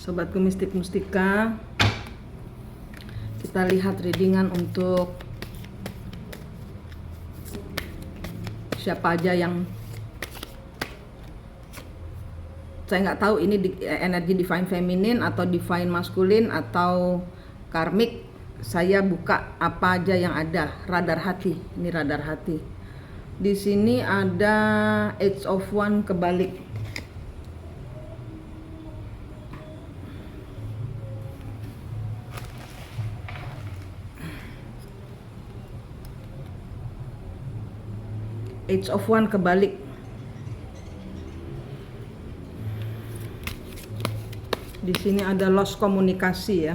Sobatku Mistik Mustika, kita lihat readingan untuk siapa aja yang saya nggak tahu ini energi divine feminine atau divine maskulin atau karmik. Saya buka apa aja yang ada. Radar hati, ini radar hati. Di sini ada Age of One kebalik. Age of One kebalik. Di sini ada lost komunikasi ya.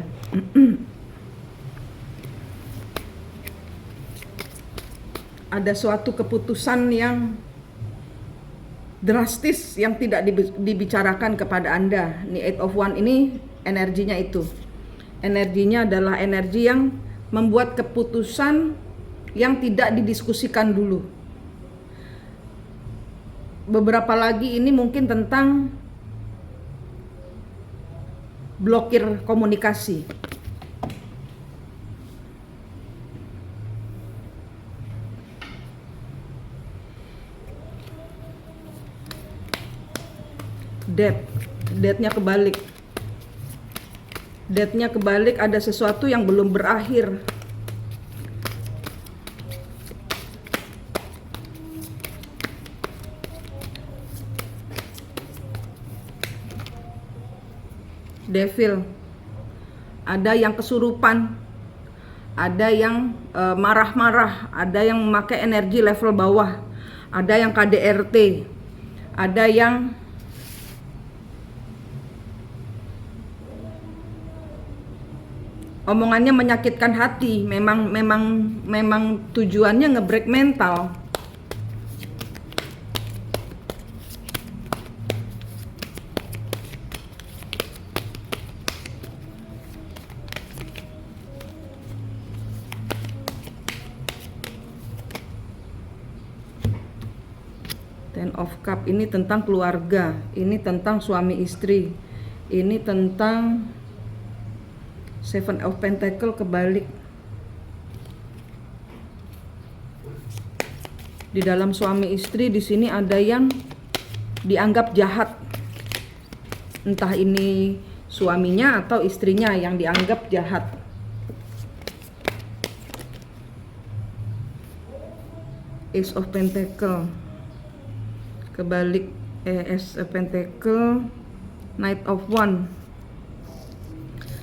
Ada suatu keputusan yang drastis yang tidak dibicarakan kepada Anda. Ini Eight of One ini energinya itu. Energinya adalah energi yang membuat keputusan yang tidak didiskusikan dulu. Beberapa lagi ini mungkin tentang blokir komunikasi. Death-nya kebalik. Death-nya kebalik, ada sesuatu yang belum berakhir. Devil. Ada yang kesurupan, ada yang marah-marah, ada yang memakai energi level bawah, ada yang KDRT, ada yang omongannya menyakitkan hati. Memang tujuannya nge-break mental. Ten of Cup ini tentang keluarga, ini tentang suami istri, ini tentang Seven of Pentacle kebalik. Di dalam suami istri di sini ada yang dianggap jahat. Entah ini suaminya atau istrinya yang dianggap jahat. Ace of Pentacle kebalik, Ace of Pentacle, Knight of One.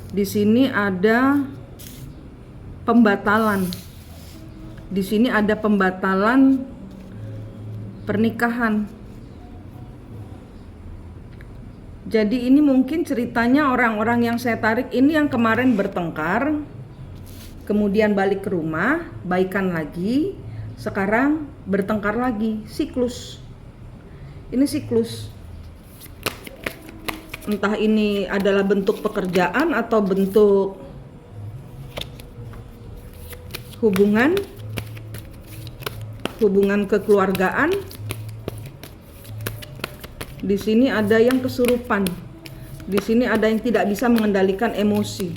Di sini ada pembatalan. Di sini ada pembatalan pernikahan. Jadi ini mungkin ceritanya orang-orang yang saya tarik ini yang kemarin bertengkar, kemudian balik ke rumah, baikan lagi, sekarang bertengkar lagi, siklus. Ini siklus. Entah ini adalah bentuk pekerjaan atau bentuk hubungan kekeluargaan. Di sini ada yang kesurupan. Di sini ada yang tidak bisa mengendalikan emosi.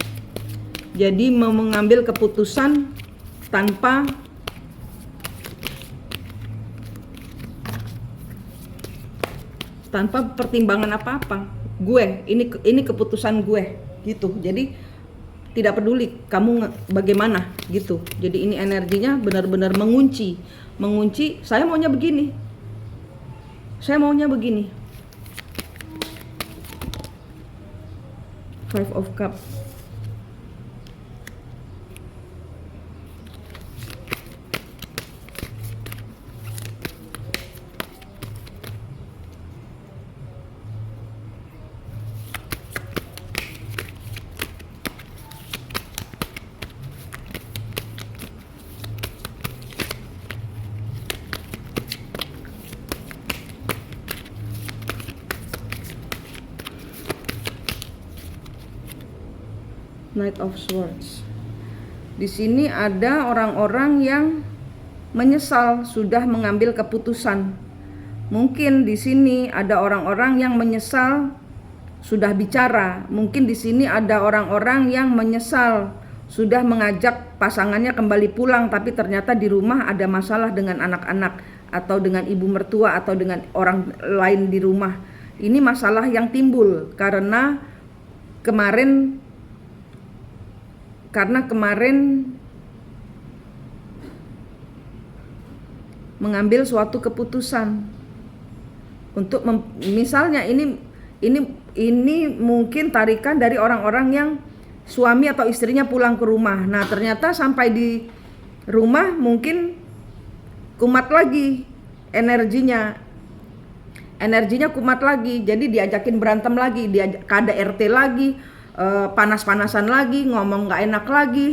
Jadi mengambil keputusan tanpa pertimbangan apa-apa. Ini keputusan gue gitu. Jadi tidak peduli kamu bagaimana gitu. Jadi ini energinya benar-benar mengunci. Saya maunya begini. Five of Cup. Knight of Swords. Di sini ada orang-orang yang menyesal sudah mengambil keputusan. Mungkin di sini ada orang-orang yang menyesal sudah bicara. Mungkin di sini ada orang-orang yang menyesal sudah mengajak pasangannya kembali pulang, tapi ternyata di rumah ada masalah dengan anak-anak atau dengan ibu mertua atau dengan orang lain di rumah. Ini masalah yang timbul karena kemarin mengambil suatu keputusan untuk misalnya ini mungkin tarikan dari orang-orang yang suami atau istrinya pulang ke rumah. Nah, ternyata sampai di rumah mungkin kumat lagi energinya kumat lagi, jadi diajakin berantem lagi, diajak KDRT lagi, panas-panasan lagi, ngomong nggak enak lagi.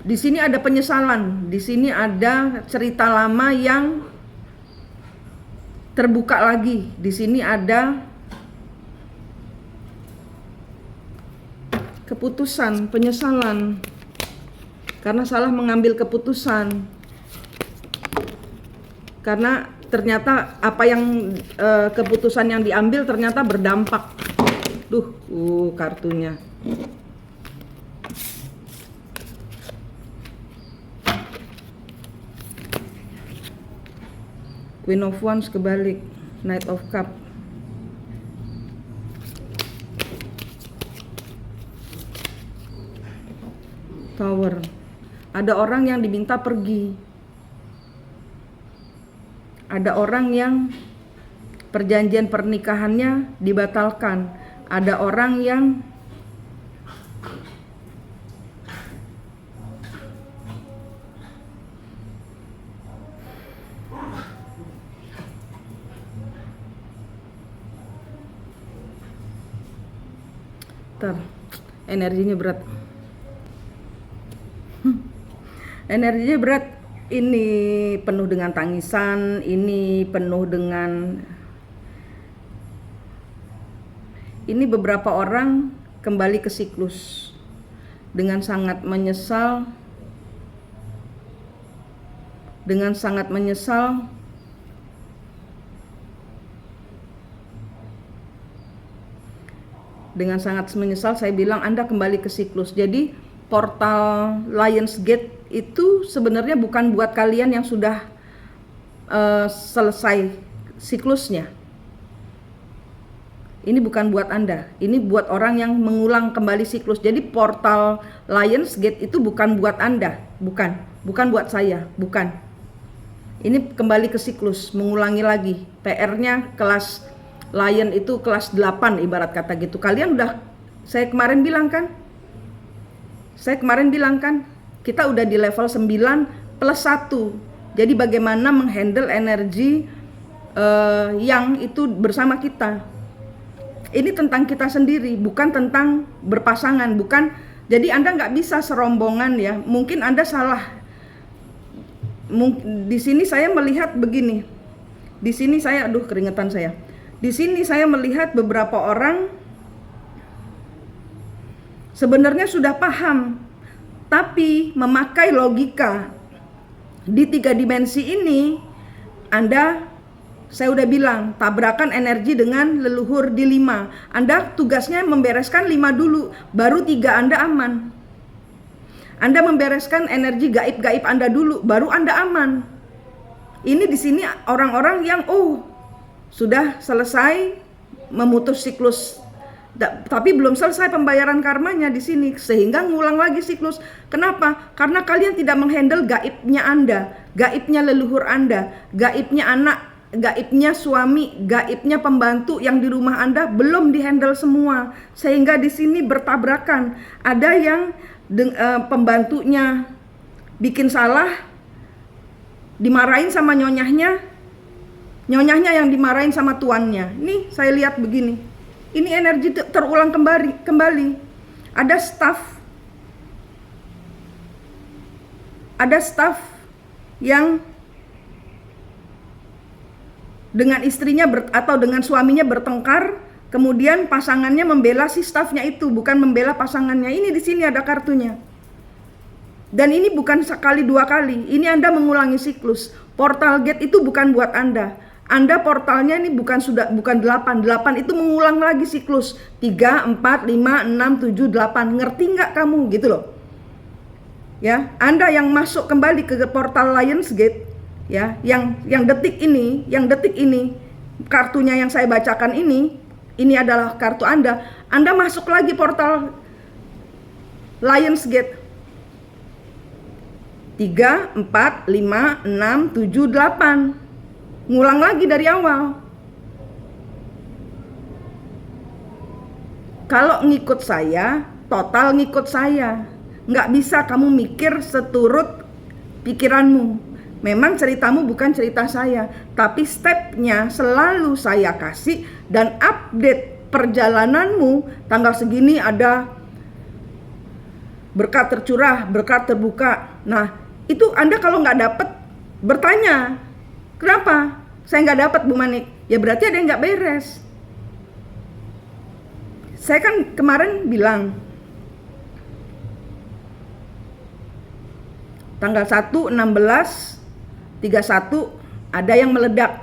Di sini ada penyesalan, di sini ada cerita lama yang terbuka lagi. Di sini ada keputusan, penyesalan karena salah mengambil keputusan. Karena ternyata apa yang keputusan yang diambil ternyata berdampak. Kartunya. Queen of Wands kebalik, Knight of Cup. Tower. Ada orang yang diminta pergi. Ada orang yang perjanjian pernikahannya dibatalkan. Ada orang yang energinya berat. Energinya berat. Ini penuh dengan tangisan, ini penuh dengan beberapa orang kembali ke siklus dengan sangat menyesal, dengan sangat menyesal saya bilang Anda kembali ke siklus. Jadi portal Lionsgate itu sebenarnya bukan buat kalian yang sudah selesai siklusnya. Ini bukan buat Anda, ini buat orang yang mengulang kembali siklus. Jadi portal Lionsgate itu bukan buat Anda, bukan buat saya, bukan. Ini kembali ke siklus, mengulangi lagi. PR-nya kelas Lion itu kelas 8 ibarat kata gitu. Kalian udah, saya kemarin bilang kan, kita udah di level 9 plus 1. Jadi bagaimana menghandle energi yang itu bersama kita. Ini tentang kita sendiri, bukan tentang berpasangan, bukan. Jadi Anda nggak bisa serombongan ya. Mungkin Anda salah. Di sini saya melihat begini. Di sini saya, keringetan saya. Di sini saya melihat beberapa orang sebenarnya sudah paham, tapi memakai logika. Di 3 dimensi ini, saya udah bilang, tabrakan energi dengan leluhur di 5. Anda tugasnya membereskan 5 dulu, baru 3 Anda aman. Anda membereskan energi gaib-gaib Anda dulu, baru Anda aman. Ini di sini orang-orang yang sudah selesai memutus siklus, tapi belum selesai pembayaran karmanya di sini, sehingga ngulang lagi siklus. Kenapa? Karena kalian tidak menghandle gaibnya Anda, gaibnya leluhur Anda, gaibnya anak, gaibnya suami, gaibnya pembantu yang di rumah Anda belum dihandle semua, sehingga di sini bertabrakan. Ada yang pembantunya bikin salah, dimarahin sama nyonyahnya yang dimarahin sama tuannya. Nih saya lihat begini, ini energi terulang kembali. Ada staff yang dengan istrinya atau dengan suaminya bertengkar, kemudian pasangannya membela si staffnya itu, bukan membela pasangannya. Ini di sini ada kartunya. Dan ini bukan sekali dua kali, ini Anda mengulangi siklus. Portal gate itu bukan buat Anda. Anda portalnya ini bukan 8 itu mengulang lagi siklus 3, 4, 5, 6, 7, 8. Ngerti nggak kamu gitu loh. Ya, Anda yang masuk kembali ke portal Lionsgate ya, yang detik ini kartunya yang saya bacakan ini adalah kartu Anda. Anda masuk lagi portal Lionsgate 3, 4, 5, 6, 7, 8. Ngulang lagi dari awal. Kalau ngikut saya, total ngikut saya. Nggak bisa kamu mikir seturut pikiranmu. Memang ceritamu bukan cerita saya, tapi stepnya selalu saya kasih dan update perjalananmu. Tanggal segini ada berkat tercurah, berkat terbuka. Nah, itu Anda kalau nggak dapat bertanya, kenapa saya nggak dapat Bu Manik? Ya berarti ada yang nggak beres. Saya kan kemarin bilang tanggal 1, 16, 31 ada yang meledak.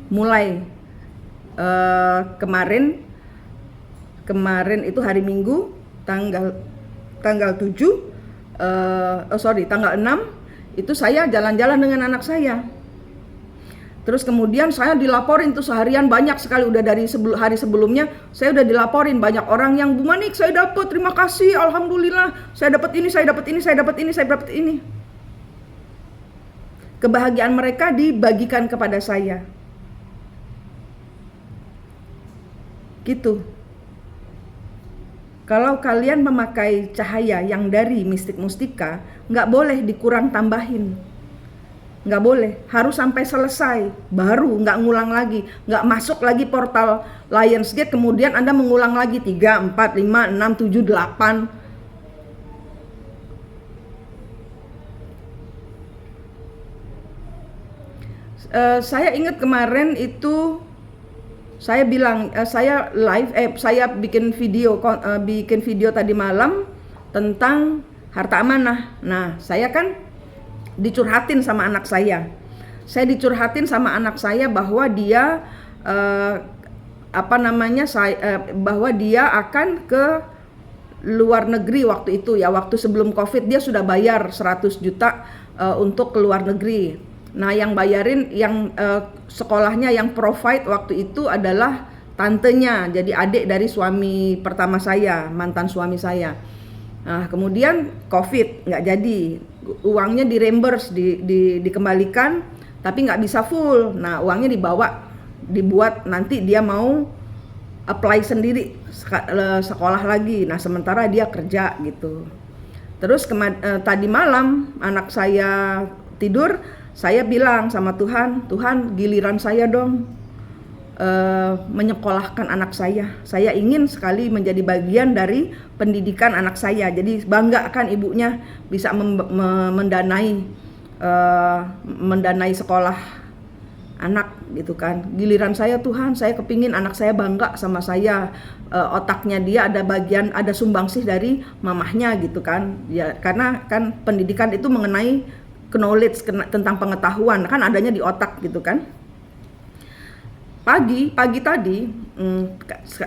Mulai kemarin itu hari Minggu tanggal 7 tanggal 6 itu saya jalan-jalan dengan anak saya. Terus kemudian saya dilaporin tuh seharian banyak sekali, udah dari hari sebelumnya saya udah dilaporin banyak orang yang Bu Manik saya dapat, terima kasih, alhamdulillah, saya dapat ini, saya dapat ini, saya dapat ini, saya dapat ini. Kebahagiaan mereka dibagikan kepada saya. Gitu. Kalau kalian memakai cahaya yang dari mistik mustika, nggak boleh dikurang tambahin. Nggak boleh, harus sampai selesai, baru nggak ngulang lagi, nggak masuk lagi portal Lionsgate, kemudian Anda mengulang lagi 3, 4, 5, 6, 7, 8. Saya ingat kemarin itu saya bilang, saya live, saya bikin video tadi malam tentang harta amanah. Nah, saya kan dicurhatin sama anak saya. Saya dicurhatin sama anak saya bahwa dia bahwa dia akan ke luar negeri waktu itu ya, waktu sebelum Covid dia sudah bayar 100 juta untuk ke luar negeri. Nah, yang bayarin sekolahnya yang provide waktu itu adalah tantenya, jadi adik dari suami pertama saya, mantan suami saya. Nah, kemudian Covid nggak jadi, uangnya di-reimburse, dikembalikan, tapi nggak bisa full. Nah, uangnya dibuat nanti dia mau apply sendiri sekolah lagi. Nah, sementara dia kerja gitu. Terus tadi malam anak saya tidur, saya bilang sama Tuhan, Tuhan giliran saya dong menyekolahkan anak saya. Saya ingin sekali menjadi bagian dari pendidikan anak saya. Jadi bangga kan ibunya bisa mendanai sekolah anak gitu kan. Giliran saya, Tuhan, saya kepingin anak saya bangga sama saya. Otaknya dia ada sumbangsih dari mamahnya gitu kan. Ya, karena kan pendidikan itu mengenai knowledge tentang pengetahuan kan adanya di otak gitu kan. Pagi tadi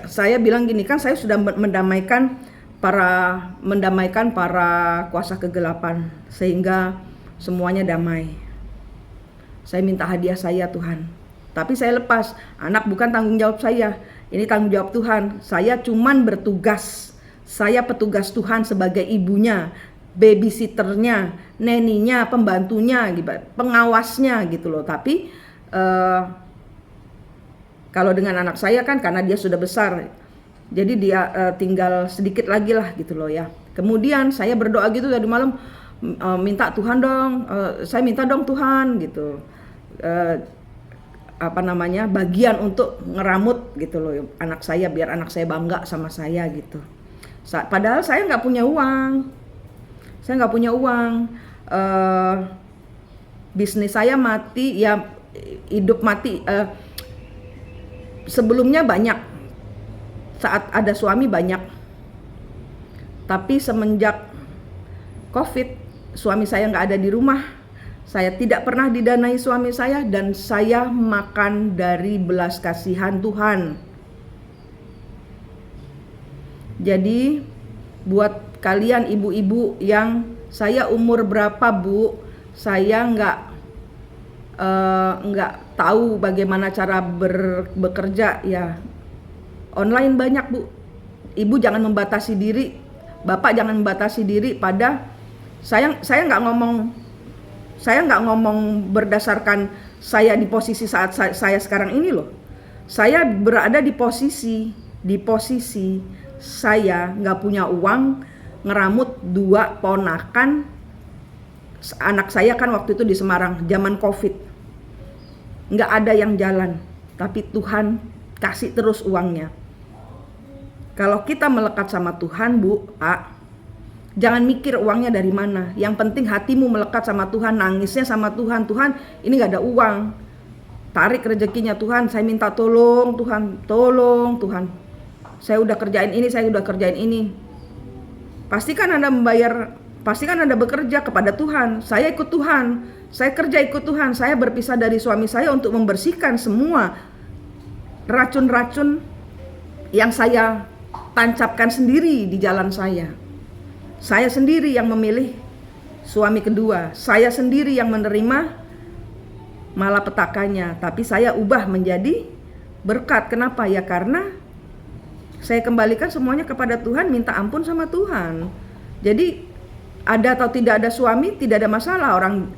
saya bilang gini, kan saya sudah mendamaikan para kuasa kegelapan sehingga semuanya damai. Saya minta hadiah saya, Tuhan. Tapi saya lepas, anak bukan tanggung jawab saya. Ini tanggung jawab Tuhan. Saya cuman bertugas. Saya petugas Tuhan sebagai ibunya, babysitternya, neninya, pembantunya, pengawasnya gitu loh. Tapi kalau dengan anak saya kan karena dia sudah besar, jadi dia tinggal sedikit lagi lah gitu loh ya. Kemudian saya berdoa gitu tadi malam, minta Tuhan dong, saya minta dong Tuhan gitu, bagian untuk ngeramut gitu loh anak saya, biar anak saya bangga sama saya gitu. Padahal saya nggak punya uang, bisnis saya mati ya, hidup mati. Sebelumnya banyak, saat ada suami banyak, Tapi semenjak COVID, suami saya nggak ada di rumah. Saya tidak pernah didanai suami saya dan saya makan dari belas kasihan Tuhan. Jadi buat kalian ibu-ibu yang saya umur berapa Bu, saya nggak tahu bagaimana cara bekerja ya. Online banyak Bu. Ibu jangan membatasi diri, Bapak jangan membatasi diri pada saya nggak ngomong berdasarkan saya di posisi saat saya sekarang ini loh. Saya berada di posisi saya nggak punya uang ngeramut 2 ponakan anak saya kan waktu itu di Semarang zaman COVID. Nggak ada yang jalan, tapi Tuhan kasih terus uangnya. Kalau kita melekat sama Tuhan Bu, jangan mikir uangnya dari mana. Yang penting hatimu melekat sama Tuhan, nangisnya sama Tuhan. Tuhan, ini gak ada uang. Tarik rezekinya Tuhan, saya minta tolong Tuhan, tolong Tuhan. Saya udah kerjain ini. Pastikan Anda bekerja kepada Tuhan. Saya ikut Tuhan, saya kerja ikut Tuhan. Saya berpisah dari suami saya untuk membersihkan semua racun-racun yang saya tancapkan sendiri di jalan saya. Saya sendiri yang memilih suami kedua. Saya sendiri yang menerima malapetakannya. Tapi saya ubah menjadi berkat. Kenapa? Ya karena saya kembalikan semuanya kepada Tuhan, minta ampun sama Tuhan. Jadi ada atau tidak ada suami tidak ada masalah. Orang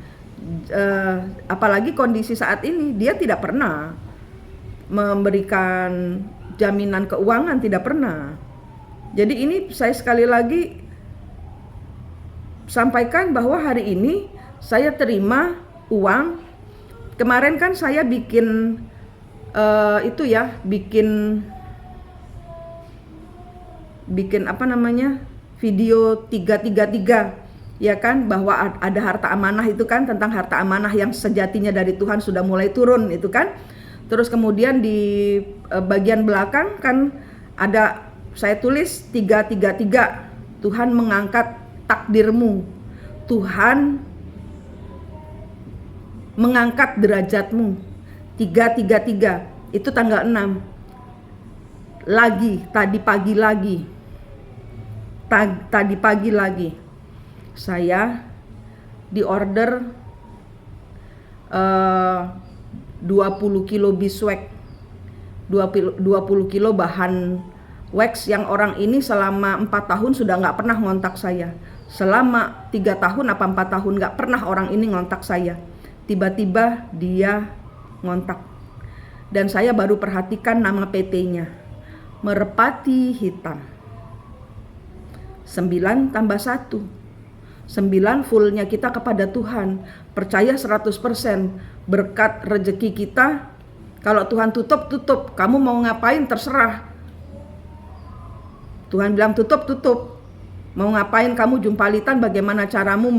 apalagi kondisi saat ini, dia tidak pernah memberikan jaminan keuangan, tidak pernah. Jadi ini saya sekali lagi sampaikan bahwa hari ini saya terima uang. Kemarin kan saya bikin video 333 ya kan, bahwa ada harta amanah itu kan, tentang harta amanah yang sejatinya dari Tuhan sudah mulai turun itu kan. Terus kemudian di bagian belakang kan ada saya tulis 333, Tuhan mengangkat takdirmu, Tuhan mengangkat derajatmu. 333 itu tanggal 6 lagi, tadi pagi lagi saya diorder 20 kilo beeswax, 20 kilo bahan wax yang orang ini selama 4 tahun sudah nggak pernah ngontak saya. Selama 3 tahun apa 4 tahun nggak pernah orang ini ngontak saya. Tiba-tiba dia ngontak. Dan saya baru perhatikan nama PT-nya. Merpati Hitam. 9 tambah 1. 9 fullnya kita kepada Tuhan. Percaya 100%. Berkat rezeki kita. Kalau Tuhan tutup. Kamu mau ngapain terserah. Tuhan bilang tutup. Mau ngapain kamu jumpalitan, bagaimana caramu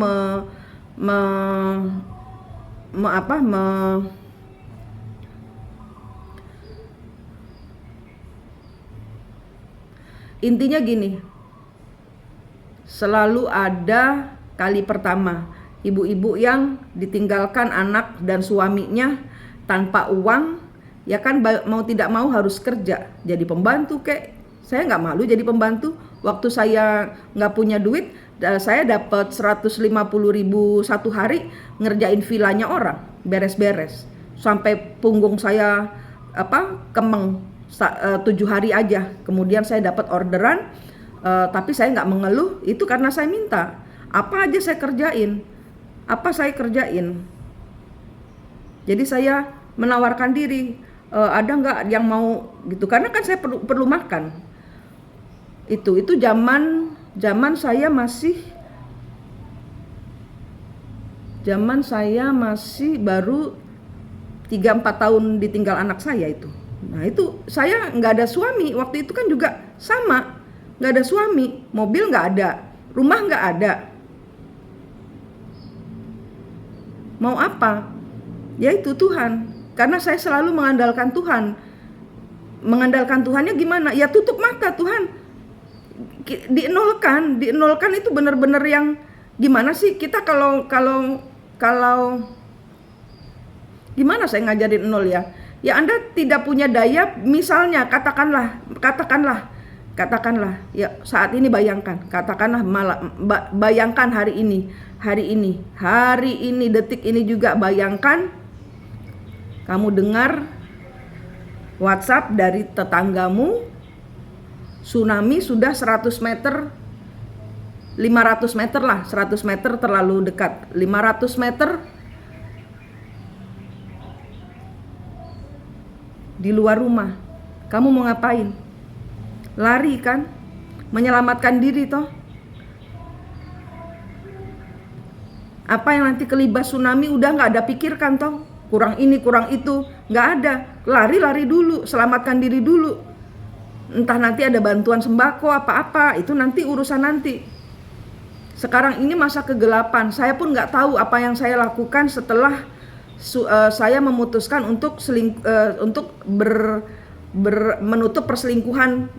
intinya gini. Selalu ada kali pertama ibu-ibu yang ditinggalkan anak dan suaminya tanpa uang, ya kan, mau tidak mau harus kerja jadi pembantu kek. Saya nggak malu jadi pembantu. Waktu saya nggak punya duit, saya dapat 150.000 satu hari ngerjain vilanya orang, beres-beres. Sampai punggung saya kemeng 7 hari aja. Kemudian saya dapat orderan, tapi saya nggak mengeluh. Itu karena saya minta. Apa aja saya kerjain. Jadi saya menawarkan diri. Ada nggak yang mau gitu? Karena kan saya perlu makan. Itu zaman saya masih baru 3-4 tahun ditinggal anak saya itu. Nah itu saya nggak ada suami, waktu itu kan juga sama, nggak ada suami, mobil nggak ada, rumah nggak ada. Mau apa? Ya itu Tuhan, karena saya selalu mengandalkan Tuhan. Mengandalkan Tuhannya gimana? Ya tutup mata Tuhan. Dinolkan itu benar-benar yang gimana sih kita kalau gimana saya ngajarin nol ya? Ya Anda tidak punya daya, misalnya katakanlah ya saat ini bayangkan, katakanlah bayangkan hari ini detik ini juga bayangkan kamu dengar WhatsApp dari tetanggamu tsunami sudah 100 meter, 500 meter lah, 100 meter terlalu dekat, 500 meter di luar rumah. Kamu mau ngapain? Lari kan? Menyelamatkan diri toh? Apa yang nanti kelibas tsunami udah gak ada pikirkan toh? Kurang ini, kurang itu, gak ada. Lari dulu, selamatkan diri dulu. Entah nanti ada bantuan sembako apa-apa, itu nanti urusan nanti. Sekarang ini masa kegelapan, saya pun gak tahu apa yang saya lakukan setelah saya memutuskan untuk menutup perselingkuhan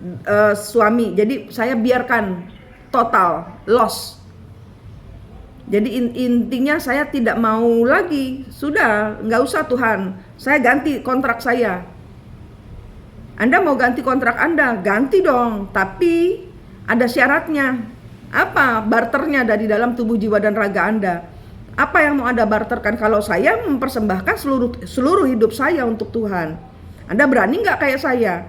suami. Jadi saya biarkan total loss. Jadi intinya saya tidak mau lagi, sudah nggak usah Tuhan, saya ganti kontrak saya. Anda mau ganti kontrak Anda, ganti dong, tapi ada syaratnya. Apa barternya dari dalam tubuh, jiwa dan raga Anda? Apa yang mau Anda barterkan? Kalau saya mempersembahkan seluruh hidup saya untuk Tuhan, Anda berani nggak kayak saya?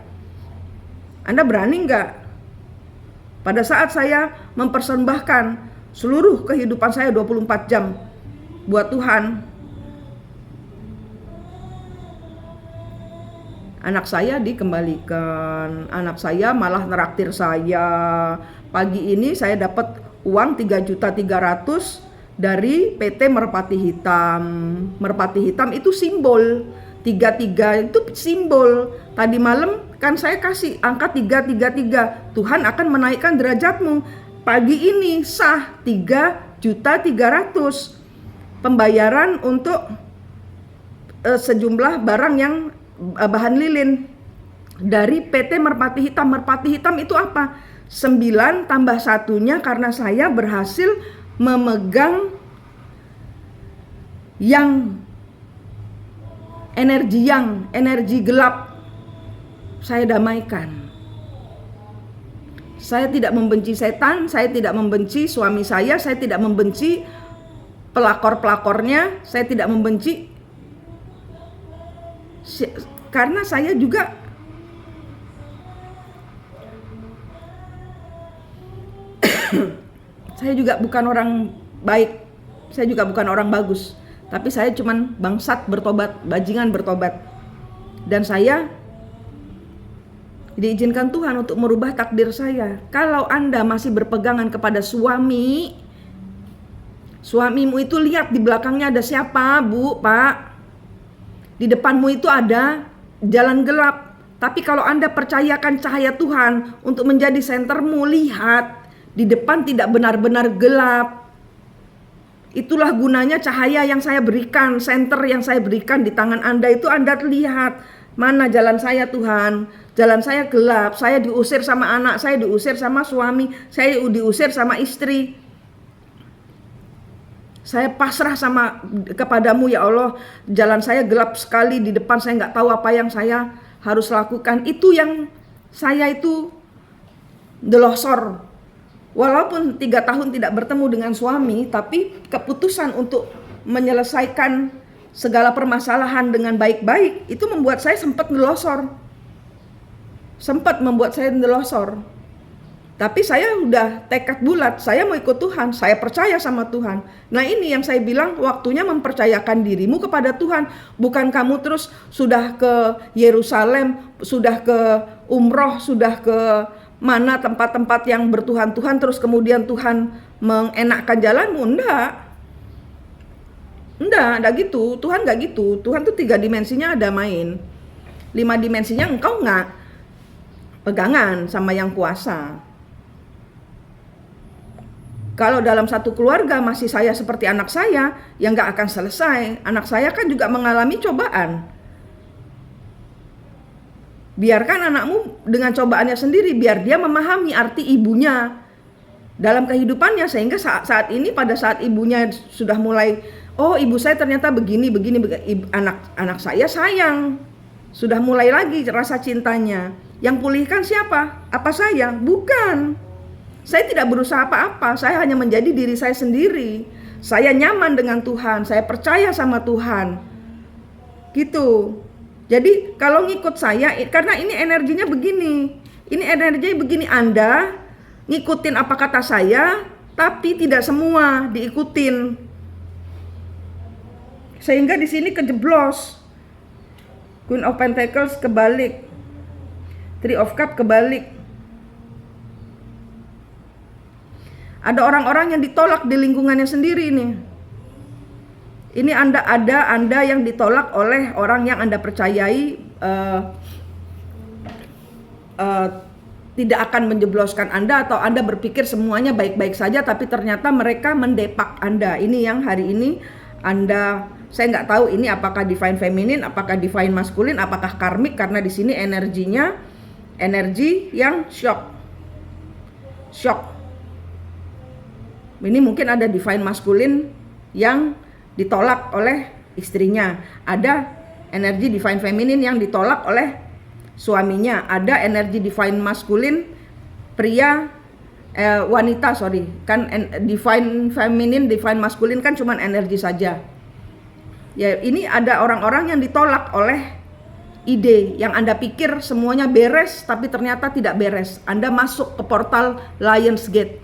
Anda berani nggak? Pada saat saya mempersembahkan seluruh kehidupan saya 24 jam buat Tuhan, anak saya dikembalikan, anak saya malah neraktir saya. Pagi ini saya dapat uang 3.300.000 dari PT Merpati Hitam. Merpati Hitam itu simbol 33, itu simbol. Tadi malam kan saya kasih angka 333. Tuhan akan menaikkan derajatmu. Pagi ini sah 3.300.000 pembayaran untuk sejumlah barang yang bahan lilin dari PT Merpati Hitam. Merpati Hitam itu apa? 9 tambah 1-nya karena saya berhasil memegang yang energi gelap, saya damaikan. Saya tidak membenci setan, saya tidak membenci suami saya tidak membenci pelakor-pelakornya, saya tidak membenci, karena saya juga saya juga bukan orang baik, saya juga bukan orang bagus, tapi saya cuman bangsat bertobat, bajingan bertobat. Dan saya diizinkan Tuhan untuk merubah takdir saya. Kalau Anda masih berpegangan kepada suamimu itu, lihat di belakangnya ada siapa, Bu, Pak. Di depanmu itu ada jalan gelap. Tapi kalau Anda percayakan cahaya Tuhan untuk menjadi sentermu, lihat di depan tidak benar-benar gelap. Itulah gunanya cahaya yang saya berikan, senter yang saya berikan di tangan Anda itu. Anda lihat, mana jalan saya Tuhan? Jalan saya gelap, saya diusir sama anak, saya diusir sama suami, saya diusir sama istri. Saya pasrah kepadamu ya Allah. Jalan saya gelap sekali, di depan saya nggak tahu apa yang saya harus lakukan. Itu yang saya itu delosor. Walaupun 3 tahun tidak bertemu dengan suami, tapi keputusan untuk menyelesaikan segala permasalahan dengan baik-baik itu membuat saya sempat delosor. Tapi saya udah tekad bulat, saya mau ikut Tuhan, saya percaya sama Tuhan. Nah ini yang saya bilang, waktunya mempercayakan dirimu kepada Tuhan. Bukan kamu terus sudah ke Yerusalem, sudah ke umroh, sudah ke mana tempat-tempat yang bertuhan-tuhan, terus kemudian Tuhan mengenakkan jalanmu. Enggak gitu. Tuhan enggak gitu. Tuhan tuh 3 dimensinya ada main. 5 dimensinya engkau enggak pegangan sama yang kuasa. Kalau dalam satu keluarga masih saya seperti anak saya, yang enggak akan selesai. Anak saya kan juga mengalami cobaan. Biarkan anakmu dengan cobaannya sendiri, biar dia memahami arti ibunya dalam kehidupannya, sehingga saat ini pada saat ibunya sudah mulai, oh ibu saya ternyata begini, anak saya sayang, sudah mulai lagi rasa cintanya. Yang pulihkan siapa? Apa saya? Bukan. Saya tidak berusaha apa-apa, saya hanya menjadi diri saya sendiri. Saya nyaman dengan Tuhan, saya percaya sama Tuhan. Gitu. Jadi kalau ngikut saya, karena ini energinya begini, Anda ngikutin apa kata saya, tapi tidak semua diikutin, sehingga di sini kejeblos. Queen of Pentacles kebalik, Three of Cups kebalik. Ada orang-orang yang ditolak di lingkungannya sendiri nih. Ini Anda yang ditolak oleh orang yang Anda percayai tidak akan menjebloskan Anda, atau Anda berpikir semuanya baik-baik saja, tapi ternyata mereka mendepak Anda. Ini yang hari ini saya nggak tahu ini apakah divine feminine, apakah divine masculine, apakah karmik, karena di sini energinya energi yang shock. Ini mungkin ada divine masculine yang ditolak oleh istrinya, ada energi divine feminine yang ditolak oleh suaminya, ada energi divine masculine wanita, kan divine feminine, divine masculine kan cuman energi saja. Ya, ini ada orang-orang yang ditolak oleh ide yang Anda pikir semuanya beres, tapi ternyata tidak beres. Anda masuk ke portal Lionsgate.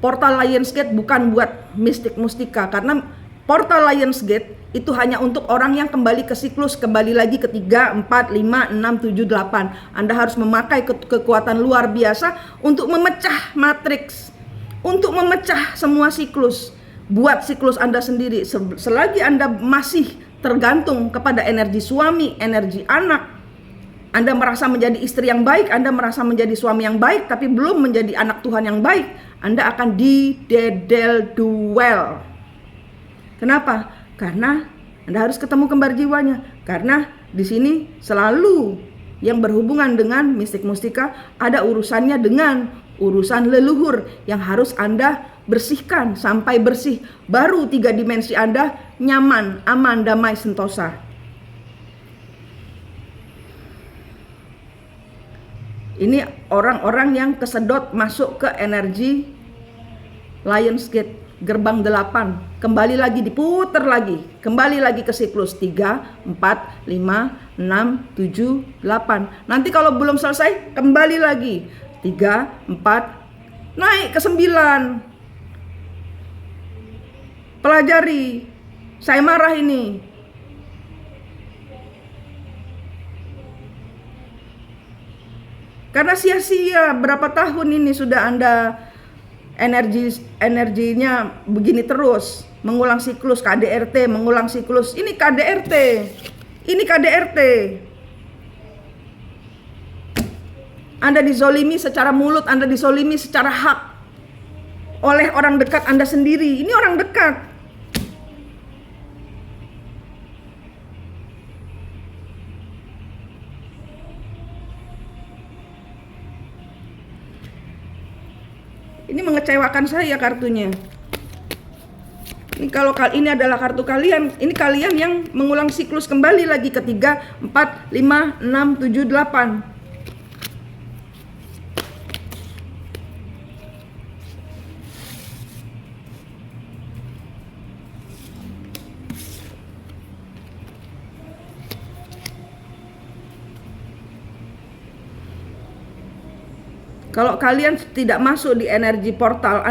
Portal Lionsgate bukan buat mistik mustika, karena portal Lionsgate itu hanya untuk orang yang kembali ke siklus, kembali lagi ke 3, 4, 5, 6, 7, 8. Anda harus memakai kekuatan luar biasa untuk memecah matriks, untuk memecah semua siklus. Buat siklus Anda sendiri. Selagi Anda masih tergantung kepada energi suami, energi anak, Anda merasa menjadi istri yang baik, Anda merasa menjadi suami yang baik, tapi belum menjadi anak Tuhan yang baik, Anda akan didedel duel. Kenapa? Karena Anda harus ketemu kembar jiwanya. Karena di sini selalu yang berhubungan dengan mistik mustika ada urusannya dengan urusan leluhur yang harus Anda bersihkan sampai bersih. Baru 3 dimensi Anda nyaman, aman, damai, sentosa. Ini orang-orang yang kesedot masuk ke energi Lionsgate, gerbang 8. Kembali lagi, diputer lagi, kembali lagi ke siklus 3, 4, 5, 6, 7, 8. Nanti kalau belum selesai, kembali lagi 3, 4, naik ke 9. Pelajari, saya marah ini. Karena sia-sia berapa tahun ini sudah Anda energinya begini terus, mengulang siklus KDRT, mengulang siklus. Ini KDRT. Ini KDRT. Anda dizolimi secara mulut, Anda dizolimi secara hak oleh orang dekat Anda sendiri. Ini orang dekat. Ini mengecewakan saya kartunya. Ini kalau ini adalah kartu kalian, ini kalian yang mengulang siklus kembali lagi ke 3, 4, 5, 6, 7, 8. Kalau kalian tidak masuk di energi portal,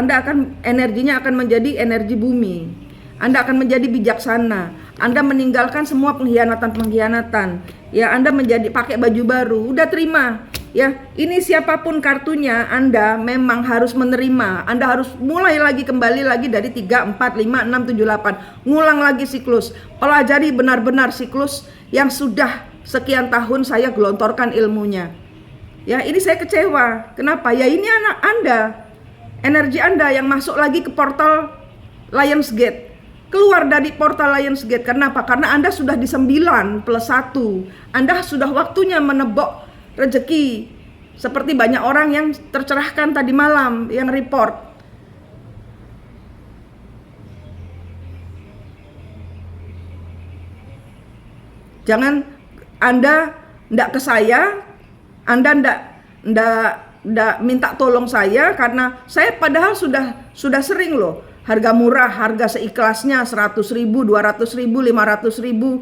energinya akan menjadi energi bumi. Anda akan menjadi bijaksana. Anda meninggalkan semua pengkhianatan. Ya, Anda menjadi pakai baju baru. Udah terima. Ya, ini siapapun kartunya, Anda memang harus menerima. Anda harus mulai lagi, kembali lagi dari 3, 4, 5, 6, 7, 8. Ngulang lagi siklus. Pelajari benar-benar siklus yang sudah sekian tahun saya gelontorkan ilmunya. Ya, ini saya kecewa. Kenapa? Ya, ini anak Anda, energi Anda yang masuk lagi ke portal Lionsgate. Keluar dari portal Lionsgate. Kenapa? Karena Anda sudah di 9+1. Anda sudah waktunya menebok rezeki. Seperti banyak orang yang tercerahkan tadi malam yang report. Jangan Anda ndak ke saya, Anda ndak minta tolong saya, karena saya padahal sudah sering loh. Harga murah, harga seikhlasnya 100.000, 200.000, 500.000.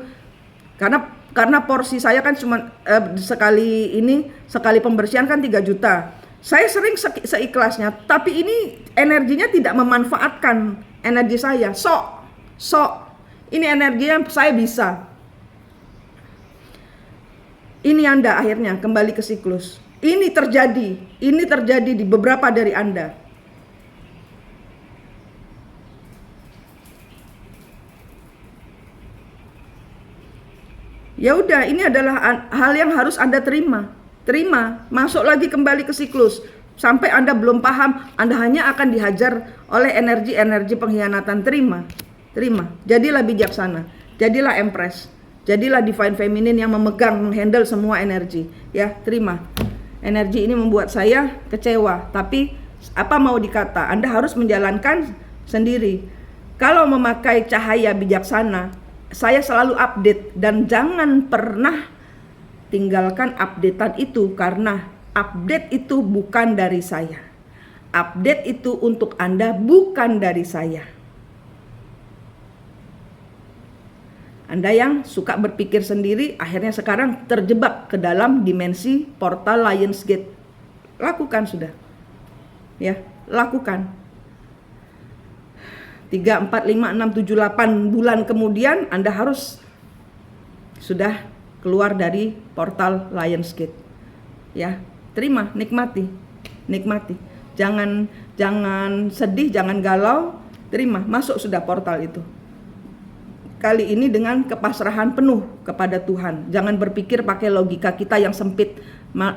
Karena porsi saya kan cuma sekali pembersihan kan 3 juta. Saya sering seikhlasnya, tapi ini energinya tidak memanfaatkan energi saya. Sok. Ini energinya saya bisa. Ini Anda akhirnya kembali ke siklus. Ini terjadi di beberapa dari Anda. Ya udah, ini adalah hal yang harus Anda terima. Masuk lagi kembali ke siklus. Sampai Anda belum paham, Anda hanya akan dihajar oleh energi-energi pengkhianatan. Terima. Jadilah bijaksana, jadilah empress, jadilah divine feminine yang menghandle semua energi. Ya, terima. Energi ini membuat saya kecewa, tapi apa mau dikata, Anda harus menjalankan sendiri. Kalau memakai cahaya bijaksana, saya selalu update, dan jangan pernah tinggalkan updatean itu, karena update itu bukan dari saya. Update itu untuk Anda, bukan dari saya. Anda yang suka berpikir sendiri, akhirnya sekarang terjebak ke dalam dimensi portal Lionsgate. Lakukan sudah. Ya, lakukan. 3, 4, 5, 6, 7, 8 bulan kemudian Anda harus sudah keluar dari portal Lionsgate. Ya, terima, nikmati. Jangan sedih, jangan galau, terima, masuk sudah portal itu. Kali ini dengan kepasrahan penuh kepada Tuhan. Jangan berpikir pakai logika kita yang sempit.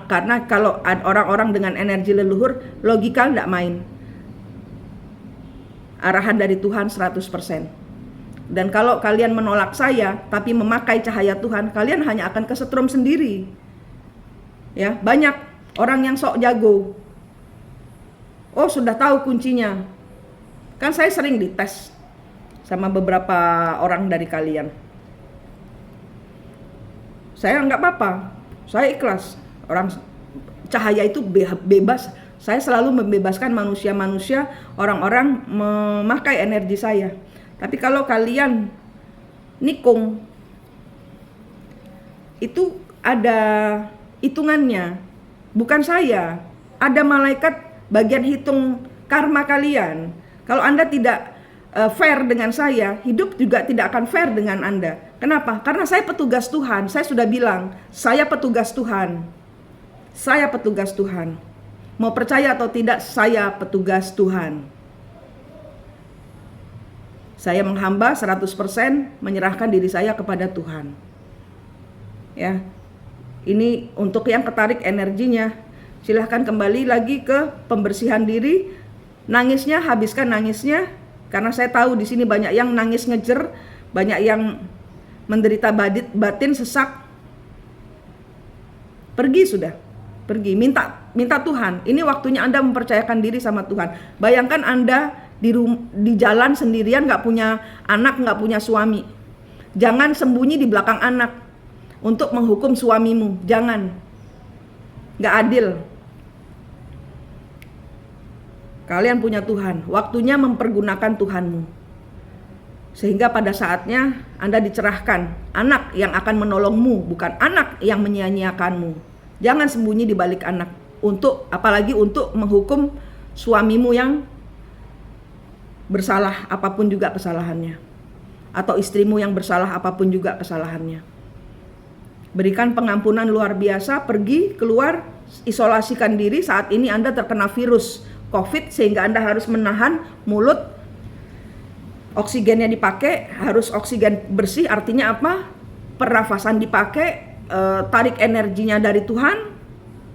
Karena kalau orang-orang dengan energi leluhur, logika enggak main. Arahan dari Tuhan 100%. Dan kalau kalian menolak saya tapi memakai cahaya Tuhan, kalian hanya akan kesetrum sendiri. Ya, banyak orang yang sok jago. Oh, sudah tahu kuncinya. Kan saya sering dites sama beberapa orang dari kalian. Saya nggak apa-apa, saya ikhlas. Orang cahaya itu bebas. Saya selalu membebaskan manusia-manusia, orang-orang memakai energi saya. Tapi kalau kalian nikung, itu ada hitungannya. Bukan saya. Ada malaikat bagian hitung karma kalian. Kalau Anda tidak fair dengan saya, hidup juga tidak akan fair dengan Anda. Kenapa? Karena saya petugas Tuhan. Saya sudah bilang, saya petugas Tuhan. Saya petugas Tuhan. Mau percaya atau tidak, saya petugas Tuhan. Saya menghamba 100%, menyerahkan diri saya kepada Tuhan. Ya, ini untuk yang ketarik energinya, silahkan kembali lagi ke pembersihan diri. Nangisnya, habiskan nangisnya, karena saya tahu di sini banyak yang nangis ngejer, banyak yang menderita batin sesak. Pergi sudah. Pergi, minta Tuhan. Ini waktunya Anda mempercayakan diri sama Tuhan. Bayangkan Anda di jalan sendirian, gak punya anak, gak punya suami. Jangan sembunyi di belakang anak untuk menghukum suamimu. Jangan. Gak adil. Kalian punya Tuhan. Waktunya mempergunakan Tuhanmu. Sehingga pada saatnya Anda dicerahkan. Anak yang akan menolongmu, bukan anak yang menyia-nyiakanmu. Jangan sembunyi di balik anak, apalagi untuk menghukum suamimu yang bersalah apapun juga kesalahannya, atau istrimu yang bersalah apapun juga kesalahannya. Berikan pengampunan luar biasa, pergi keluar, isolasikan diri. Saat ini Anda terkena virus COVID sehingga Anda harus menahan mulut, oksigennya dipakai, harus oksigen bersih. Artinya apa? Pernafasan dipakai. Tarik energinya dari Tuhan,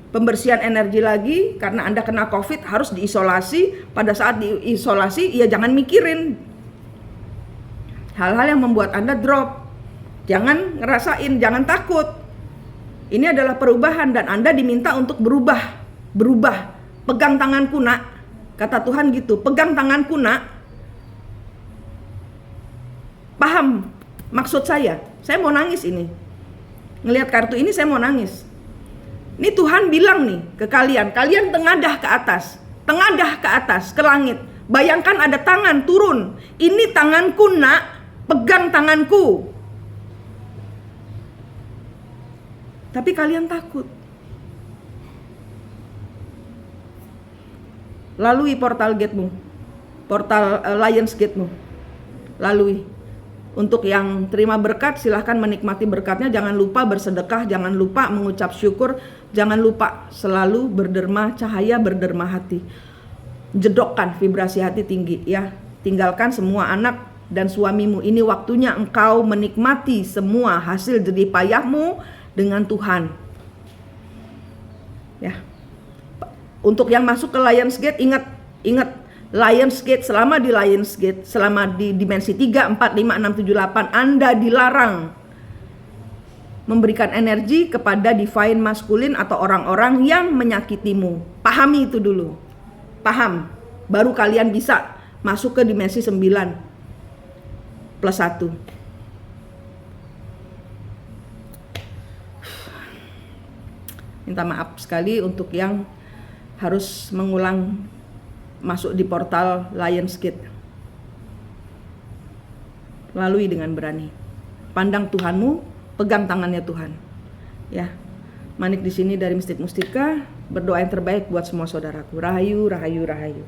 pembersihan energi lagi, karena Anda kena COVID harus diisolasi. Pada saat diisolasi, ya jangan mikirin hal-hal yang membuat Anda drop. Jangan ngerasain, jangan takut. Ini adalah perubahan dan Anda diminta untuk berubah. Berubah. Pegang tanganku nak. Kata Tuhan gitu, pegang tanganku nak. Paham maksud saya? Saya mau nangis ini. Ngelihat kartu ini saya mau nangis. Ini Tuhan bilang nih ke kalian, kalian tengadah ke atas. Tengadah ke atas, ke langit. Bayangkan ada tangan turun. Ini tanganku nak, pegang tanganku. Tapi kalian takut. Lalui portal gate-mu. Portal Lions Gate-mu. Lalui. Untuk yang terima berkat, silahkan menikmati berkatnya. Jangan lupa bersedekah, jangan lupa mengucap syukur, jangan lupa selalu berderma cahaya, berderma hati. Jedokkan vibrasi hati tinggi ya. Tinggalkan semua anak dan suamimu. Ini waktunya engkau menikmati semua hasil jerih payahmu dengan Tuhan. Ya. Untuk yang masuk ke Lions Gate, ingat Lions Gate, selama di Lions Gate, selama di dimensi 3, 4, 5, 6, 7, 8, Anda dilarang memberikan energi kepada divine maskulin atau orang-orang yang menyakitimu. Pahami itu dulu. Paham. Baru kalian bisa masuk ke dimensi 9 plus 1. Minta maaf sekali untuk yang harus mengulang masuk di portal Lions Gate. Lalui dengan berani. Pandang Tuhanmu, pegang tangannya Tuhan. Ya. Manik di sini dari Mistik Mustika, berdoa yang terbaik buat semua saudaraku. Rahayu, rahayu, rahayu.